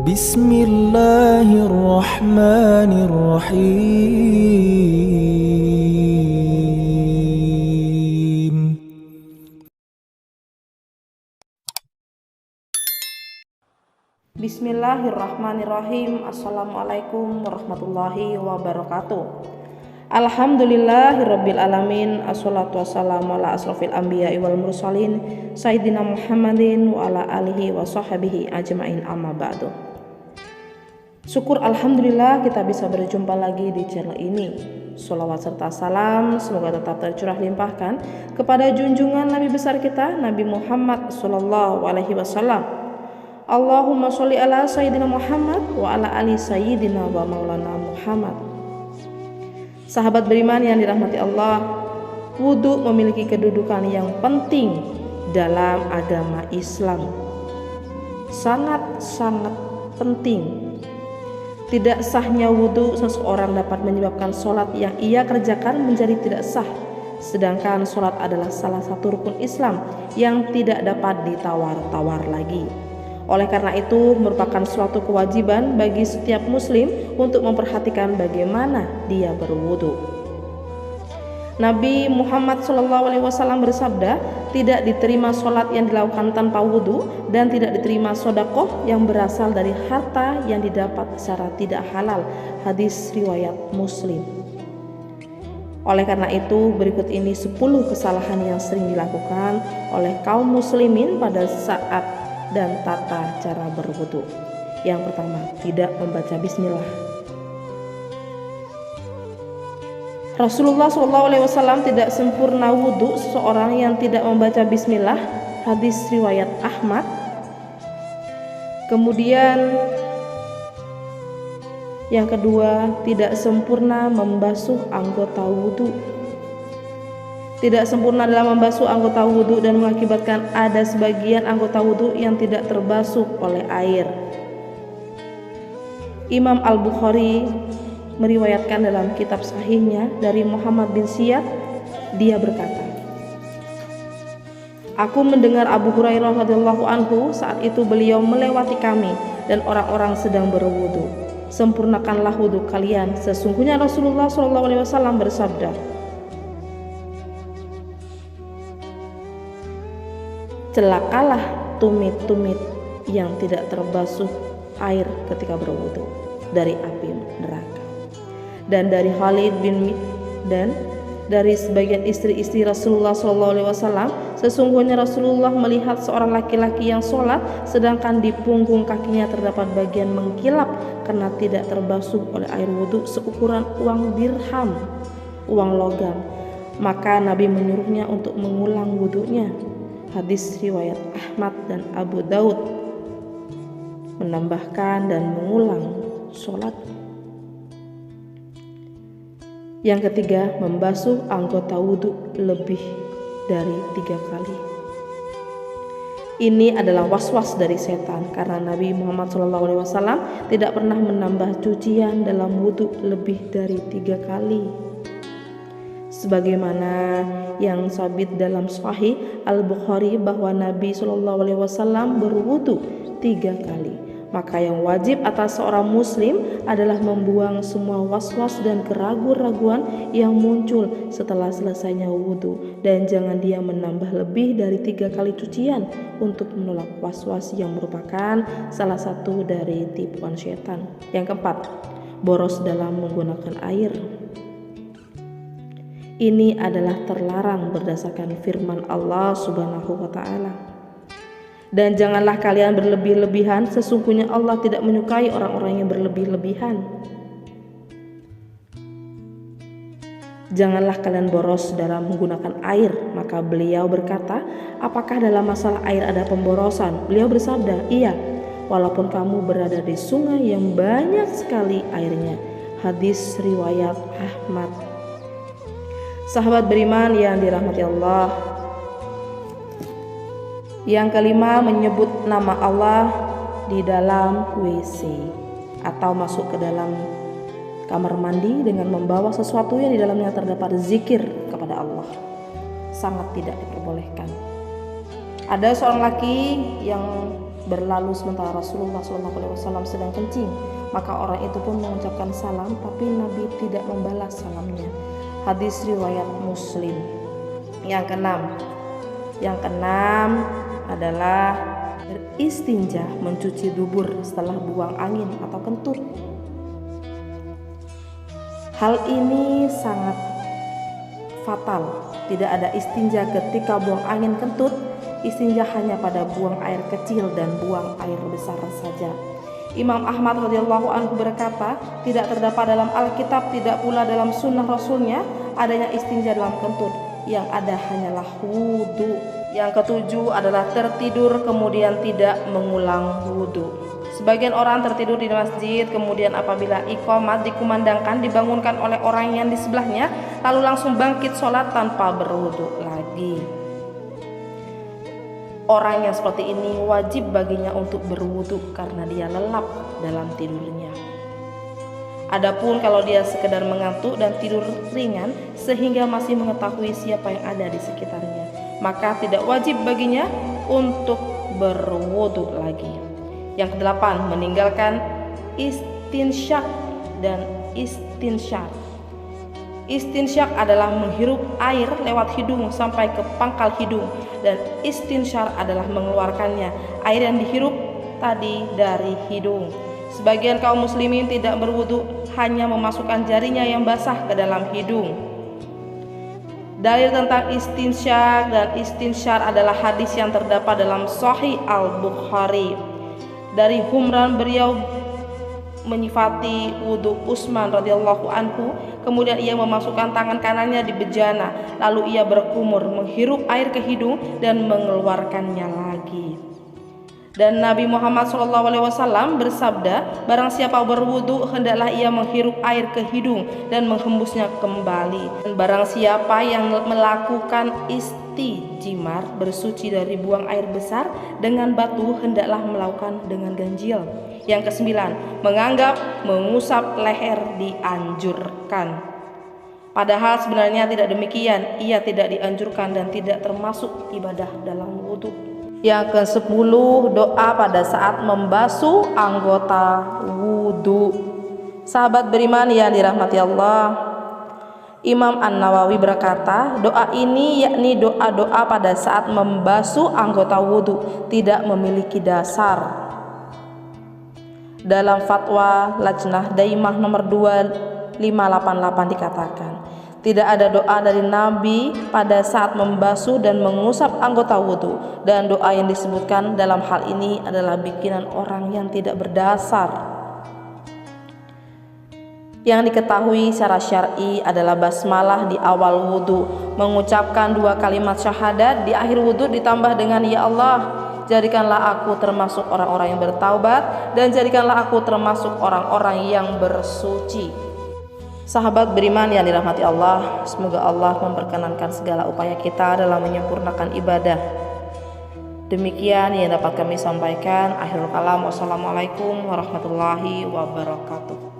Bismillahirrahmanirrahim. Bismillahirrahmanirrahim. Assalamualaikum warahmatullahi wabarakatuh. Alhamdulillahirabbil alamin. Assalatu wassalamu ala asrofil anbiya'i wal mursalin sayyidina Muhammadin wa ala alihi wa sahbihi ajmain, amma ba'du. Syukur alhamdulillah kita bisa berjumpa lagi di channel ini. Sholawat serta salam semoga tetap tercurah limpahkan kepada junjungan Nabi besar kita Nabi Muhammad sallallahu alaihi wasallam. Allahumma sholli ala sayyidina Muhammad wa ala ali sayyidina wa maulana Muhammad. Sahabat beriman yang dirahmati Allah, wudu memiliki kedudukan yang penting dalam agama Islam. Sangat-sangat penting. Tidak sahnya wudu seseorang dapat menyebabkan sholat yang ia kerjakan menjadi tidak sah. Sedangkan sholat adalah salah satu rukun Islam yang tidak dapat ditawar-tawar lagi. Oleh karena itu merupakan suatu kewajiban bagi setiap muslim untuk memperhatikan bagaimana dia berwudu. Nabi Muhammad SAW bersabda, tidak diterima sholat yang dilakukan tanpa wudu dan tidak diterima sodakoh yang berasal dari harta yang didapat secara tidak halal. Hadis riwayat Muslim. Oleh karena itu berikut ini 10 kesalahan yang sering dilakukan oleh kaum muslimin pada saat dan tata cara berwudu. Yang pertama, tidak membaca bismillah. Rasulullah SAW tidak sempurna wudu seseorang yang tidak membaca bismillah. Hadis riwayat Ahmad. Kemudian yang kedua, tidak sempurna membasuh anggota wudu. Tidak sempurna dalam membasuh anggota wudhu dan mengakibatkan ada sebagian anggota wudhu yang tidak terbasuh oleh air. Imam Al-Bukhari meriwayatkan dalam kitab sahihnya dari Muhammad bin Ziyad, dia berkata, aku mendengar Abu Hurairah radhiyallahu anhu saat itu beliau melewati kami dan orang-orang sedang berwudhu. Sempurnakanlah wudhu kalian, sesungguhnya Rasulullah SAW bersabda, celakalah tumit-tumit yang tidak terbasuh air ketika berwudu dari api neraka. Dan dari Khalid bin dan dari sebagian istri-istri Rasulullah SAW, sesungguhnya Rasulullah melihat seorang laki-laki yang sholat sedangkan di punggung kakinya terdapat bagian mengkilap karena tidak terbasuh oleh air wudu seukuran uang dirham, uang logam. Maka Nabi menyuruhnya untuk mengulang wudunya. Hadis riwayat Ahmad dan Abu Daud. Menambahkan dan mengulang sholat. Yang ketiga, membasuh anggota wudhu lebih dari 3 kali. Ini adalah was-was dari setan karena Nabi Muhammad SAW tidak pernah menambah cucian dalam wudhu lebih dari 3 kali. Sebagaimana yang sabit dalam Sahih Al-Bukhari bahwa Nabi SAW berwudu 3 kali. Maka yang wajib atas seorang muslim adalah membuang semua was-was dan keraguan-raguan yang muncul setelah selesainya wudu, dan jangan dia menambah lebih dari 3 kali cucian untuk menolak was-was yang merupakan salah satu dari tipuan setan. Yang keempat, boros dalam menggunakan air. Ini adalah terlarang berdasarkan firman Allah Subhanahu wa ta'ala. Dan janganlah kalian berlebih-lebihan, sesungguhnya Allah tidak menyukai orang-orang yang berlebih-lebihan. Janganlah kalian boros dalam menggunakan air. Maka beliau berkata, apakah dalam masalah air ada pemborosan? Beliau bersabda, iya, walaupun kamu berada di sungai yang banyak sekali airnya. Hadis riwayat Ahmad. Sahabat beriman yang dirahmati Allah, yang kelima, menyebut nama Allah di dalam WC atau masuk ke dalam kamar mandi dengan membawa sesuatu yang di dalamnya terdapat zikir kepada Allah. Sangat tidak diperbolehkan. Ada seorang laki yang berlalu sementara Rasulullah SAW sedang kencing. Maka orang itu pun mengucapkan salam, tapi Nabi tidak membalas salamnya. Hadis riwayat Muslim. Yang keenam adalah beristinja, mencuci dubur setelah buang angin atau kentut. Hal ini sangat fatal. Tidak ada istinja ketika buang angin kentut. Istinja hanya pada buang air kecil dan buang air besar saja. Imam Ahmad radhiyallahu anhu berkata, tidak terdapat dalam Alkitab, tidak pula dalam sunnah Rasulnya adanya istinja dalam kentut. Yang ada hanyalah wudu. Yang ketujuh adalah tertidur kemudian tidak mengulang wudu. Sebagian orang tertidur di masjid, kemudian apabila iqamat dikumandangkan, dibangunkan oleh orang yang di sebelahnya, lalu langsung bangkit sholat tanpa berwudu lagi. Orang yang seperti ini wajib baginya untuk berwudu karena dia lelap dalam tidurnya. Adapun kalau dia sekedar mengantuk dan tidur ringan sehingga masih mengetahui siapa yang ada di sekitarnya, maka tidak wajib baginya untuk berwudu lagi. Yang kedelapan, meninggalkan istinsyak dan istinsyar. Istinsyak adalah menghirup air lewat hidung sampai ke pangkal hidung, dan istinsyar adalah mengeluarkannya, air yang dihirup tadi dari hidung. Sebagian kaum muslimin tidak berwudu, hanya memasukkan jarinya yang basah ke dalam hidung. Dalil tentang istinsyak dan istinsyar adalah hadis yang terdapat dalam Sahih Al-Bukhari. Dari Humran, beliau menyifati wudhu Utsman radhiyallahu anhu, kemudian ia memasukkan tangan kanannya di bejana, lalu ia berkumur, menghirup air ke hidung dan mengeluarkannya lagi. Dan Nabi Muhammad SAW bersabda, barang siapa berwudu hendaklah ia menghirup air ke hidung dan menghembusnya kembali. Dan barang siapa yang melakukan istijmar, bersuci dari buang air besar dengan batu, hendaklah melakukan dengan ganjil. Yang kesembilan, menganggap mengusap leher dianjurkan. Padahal sebenarnya tidak demikian, ia tidak dianjurkan dan tidak termasuk ibadah dalam wudu. Yang ke-10, doa pada saat membasuh anggota wudu. Sahabat beriman yang dirahmati Allah, Imam An-Nawawi berkata, doa ini yakni doa-doa pada saat membasuh anggota wudu tidak memiliki dasar. Dalam fatwa Lajnah Daimah nomor 2588 dikatakan, tidak ada doa dari Nabi pada saat membasuh dan mengusap anggota wudu, dan doa yang disebutkan dalam hal ini adalah bikinan orang yang tidak berdasar. Yang diketahui secara syar'i adalah basmalah di awal wudu, mengucapkan 2 kalimat syahadat di akhir wudu ditambah dengan ya Allah, jadikanlah aku termasuk orang-orang yang bertaubat, dan jadikanlah aku termasuk orang-orang yang bersuci. Sahabat beriman yang dirahmati Allah, semoga Allah memperkenankan segala upaya kita dalam menyempurnakan ibadah. Demikian yang dapat kami sampaikan. Akhirul kalam, wassalamualaikum warahmatullahi wabarakatuh.